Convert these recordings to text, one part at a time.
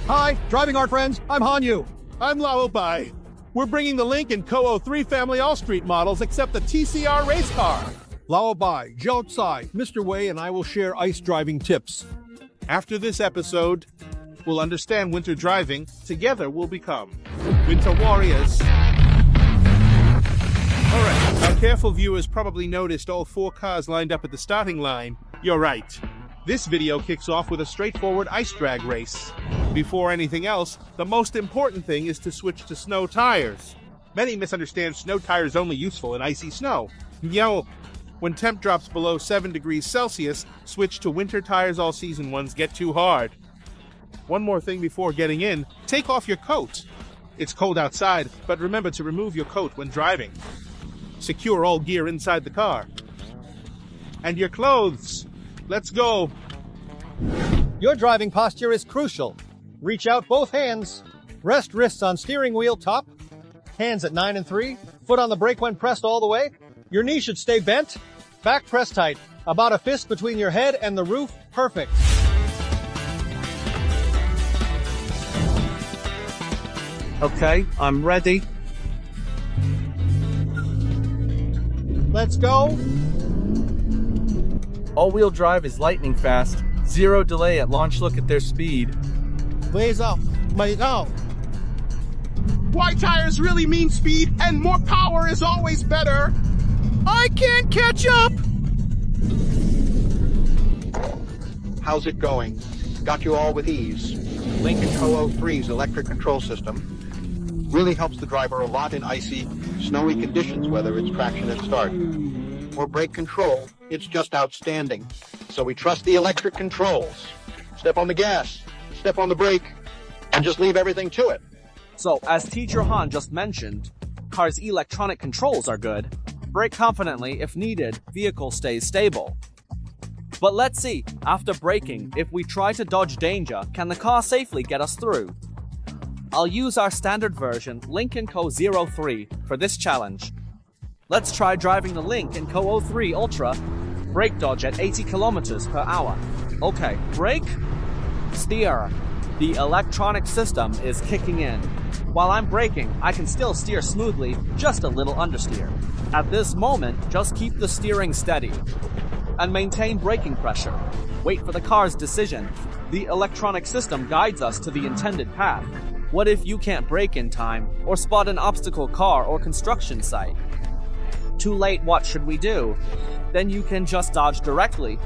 Hi, driving art friends. I'm Hanyu. I'm Lullaby. We're bringing the Lynk Co 03 family all-street models except the TCR race car. Lullaby, Jiaotsai, Mr. Wei, and I will share ice driving tips. After this episode, we'll understand winter driving. Together we'll become winter warriors. Alright, our careful viewers probably noticed all 4 cars lined up at the starting line. You're right. This video kicks off with a straightforward ice drag race. Before anything else, the most important thing is to switch to snow tires. Many misunderstand snow tires only useful in icy snow. When temp drops below 7 degrees Celsius, switch to winter tires. All season ones get too hard. One more thing before getting in, take off your coat. It's cold outside, but remember to remove your coat when driving. Secure all gear inside the car. And your clothes. Let's go. Your driving posture is crucial. Reach out both hands. Rest wrists on steering wheel top. Hands at 9 and 3. Foot on the brake when pressed all the way. Your knee should stay bent. Back press tight. About a fist between your head and the roof. Perfect. Okay, I'm ready. Let's go. All-wheel drive is lightning fast. 0 delay at launch. Look at their speed. Blaze up. Wide tires really mean speed, and more power is always better. I can't catch up. How's it going? Got you all with ease. Lynk Co 03's electric control system really helps the driver a lot in icy, snowy conditions, whether it's traction at start or brake control. It's just outstanding. So we trust the electric controls. Step on the gas, step on the brake, and just leave everything to it. So, as Teacher Han just mentioned, car's electronic controls are good. Brake confidently if needed, vehicle stays stable. But let's see, after braking, if we try to dodge danger, can the car safely get us through? I'll use our standard version, Lynk Co 03, for this challenge. Let's try driving the Lynk Co 03 Ultra. Brake dodge at 80 kilometers per hour. Okay, brake, steer. The electronic system is kicking in. While I'm braking, I can still steer smoothly, just a little understeer. At this moment, just keep the steering steady and maintain braking pressure. Wait for the car's decision. The electronic system guides us to the intended path. What if you can't brake in time or spot an obstacle car or construction site? Too late, what should we do? Then you can just dodge directly.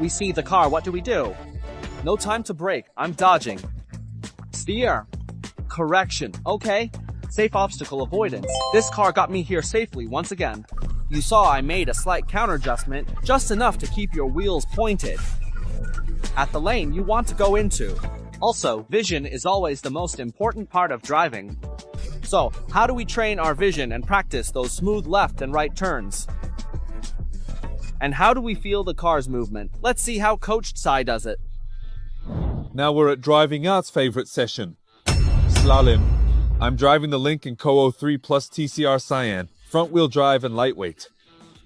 We see the car, what do we do? No time to brake, I'm dodging. Steer. Correction, okay. Safe obstacle avoidance. This car got me here safely once again. You saw I made a slight counter adjustment, just enough to keep your wheels pointed at the lane you want to go into. Also, vision is always the most important part of driving. So, how do we train our vision and practice those smooth left and right turns? And how do we feel the car's movement? Let's see how Coach Tsai does it. Now we're at Driving Art's favorite session, Slalom. I'm driving the Lynk Co 03 Plus TCR Cyan, front-wheel drive and lightweight.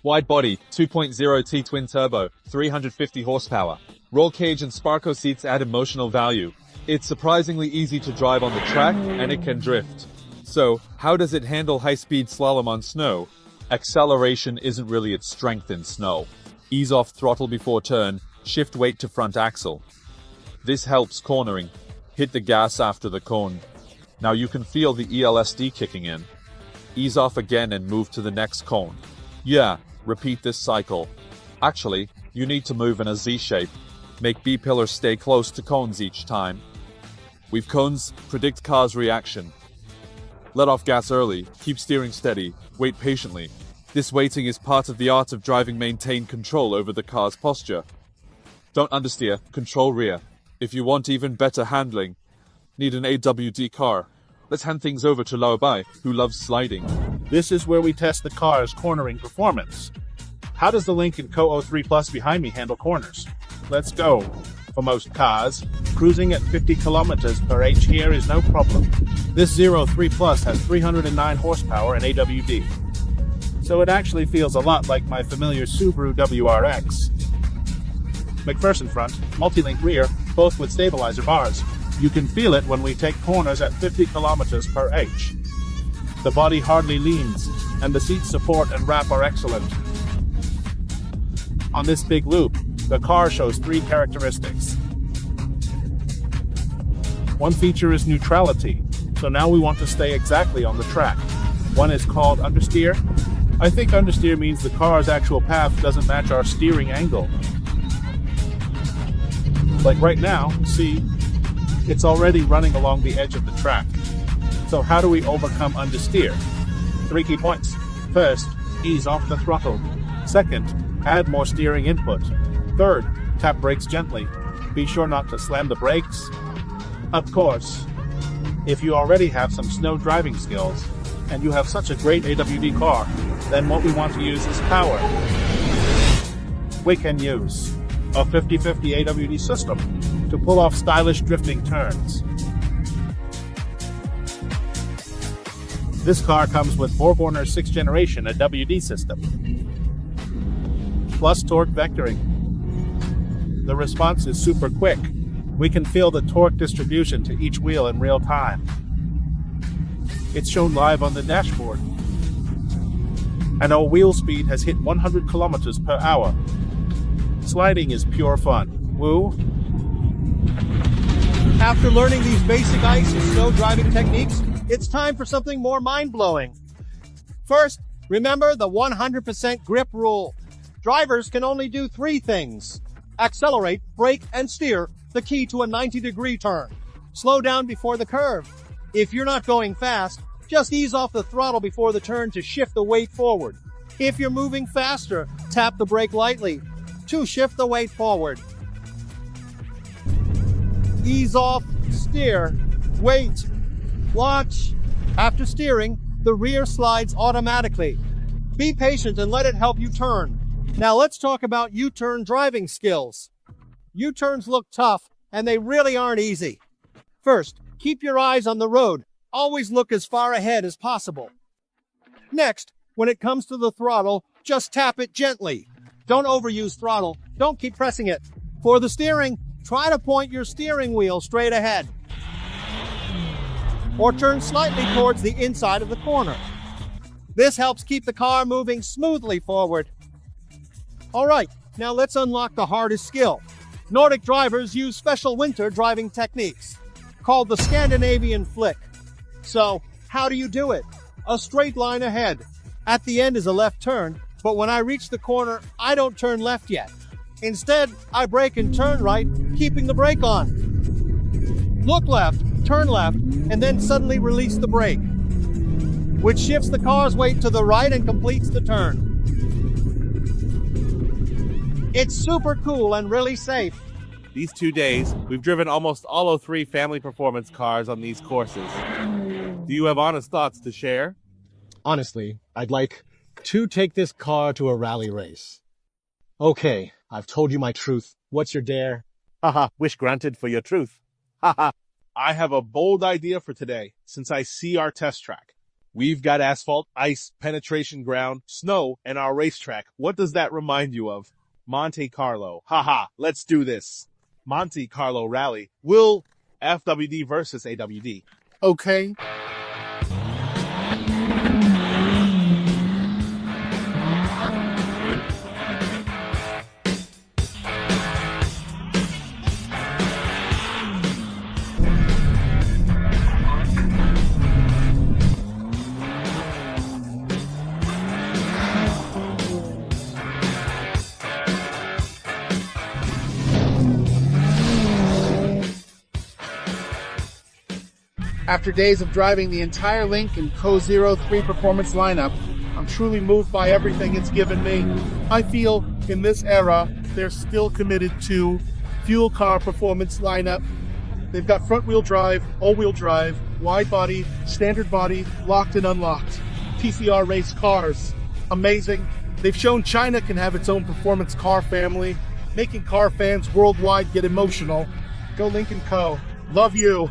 Wide body, 2.0T twin turbo, 350 horsepower. Roll cage and Sparco seats add emotional value. It's surprisingly easy to drive on the track, and it can drift. So, how does it handle high-speed slalom on snow? Acceleration isn't really its strength in snow. Ease off throttle before turn, shift weight to front axle. This helps cornering. Hit the gas after the cone. Now you can feel the ELSD kicking in. Ease off again and move to the next cone. Yeah, repeat this cycle. Actually, you need to move in a Z shape. Make B-pillars stay close to cones each time. With cones, predict car's reaction. Let off gas early, keep steering steady, wait patiently. This waiting is part of the art of driving. Maintain control over the car's posture. Don't understeer, control rear. If you want even better handling, need an AWD car. Let's hand things over to Laobai, who loves sliding. This is where we test the car's cornering performance. How does the Lynk Co 03 Plus behind me handle corners? Let's go. For most cars, cruising at 50 kilometers per h here is no problem. This 03 Plus has 309 horsepower and AWD. So it actually feels a lot like my familiar Subaru WRX. McPherson front, multi-link rear, both with stabilizer bars. You can feel it when we take corners at 50 kilometers per h. The body hardly leans, and the seat support and wrap are excellent. On this big loop, the car shows 3 characteristics. One feature is neutrality, so now we want to stay exactly on the track. One is called understeer. I think understeer means the car's actual path doesn't match our steering angle. Like right now, see, it's already running along the edge of the track. So how do we overcome understeer? 3 key points. First, ease off the throttle. Second, add more steering input. Third, tap brakes gently. Be sure not to slam the brakes. Of course, if you already have some snow driving skills, and you have such a great AWD car, then what we want to use is power. We can use a 50/50 AWD system to pull off stylish drifting turns. This car comes with BorgWarner's 6th generation AWD system, plus torque vectoring. The response is super quick. We can feel the torque distribution to each wheel in real time. It's shown live on the dashboard. And our wheel speed has hit 100 kilometers per hour. Sliding is pure fun. Woo! After learning these basic ice and snow driving techniques, it's time for something more mind-blowing. First, remember the 100% grip rule. Drivers can only do 3 things: accelerate, brake, and steer, the key to a 90-degree turn. Slow down before the curve. If you're not going fast, just ease off the throttle before the turn to shift the weight forward. If you're moving faster, tap the brake lightly to shift the weight forward. Ease off, steer, wait, watch. After steering, the rear slides automatically. Be patient and let it help you turn. Now let's talk about U-turn driving skills. U-turns look tough, and they really aren't easy. First, keep your eyes on the road. Always look as far ahead as possible. Next, when it comes to the throttle, just tap it gently. Don't overuse throttle. Don't keep pressing it. For the steering, try to point your steering wheel straight ahead, or turn slightly towards the inside of the corner. This helps keep the car moving smoothly forward. All right, now let's unlock the hardest skill. Nordic drivers use special winter driving techniques called the Scandinavian flick. So, how do you do it? A straight line ahead. At the end is a left turn, but when I reach the corner, I don't turn left yet. Instead, I brake and turn right, keeping the brake on. Look left, turn left, and then suddenly release the brake, which shifts the car's weight to the right and completes the turn. It's super cool and really safe. These 2 days, we've driven almost all 3 family performance cars on these courses. Do you have honest thoughts to share? Honestly, I'd like to take this car to a rally race. Okay, I've told you my truth. What's your dare? Haha, wish granted for your truth. Haha. I have a bold idea for today, since I see our test track. We've got asphalt, ice, penetration ground, snow, and our racetrack. What does that remind you of? Monte Carlo. Haha, let's do this. Monte Carlo Rally. Will FWD versus AWD. Okay. After days of driving the entire Lynk Co 03 performance lineup, I'm truly moved by everything it's given me. I feel in this era, they're still committed to fuel car performance lineup. They've got front-wheel drive, all-wheel drive, wide body, standard body, locked and unlocked. TCR race cars. Amazing. They've shown China can have its own performance car family, making car fans worldwide get emotional. Go Lynk Co. Love you.